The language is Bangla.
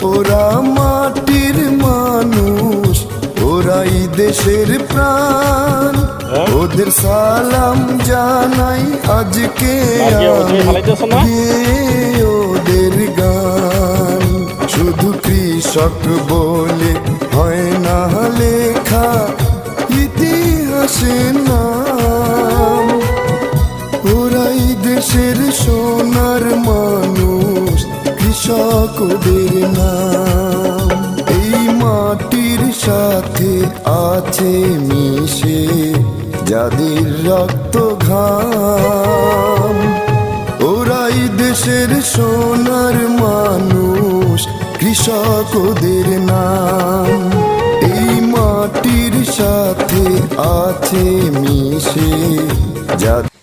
ওরা মাটির মানুষ, ওরাই দেশের প্রাণ। ওদের সালাম জানাই আজকে ওদের গান। শুধু কৃষক বলে হয় না লেখা ইতিহাসে নাম। ওরাই দেশের সোনার মানুষ, কৃষক ওদের নাম। এই মাটির সাথে আছে মিশে যাদের রক্ত ঘাম। ওরাই দেশের সোনার মানুষ, কৃষক ওদের নাম। এই মাটির সাথে আছে মিশে যাদের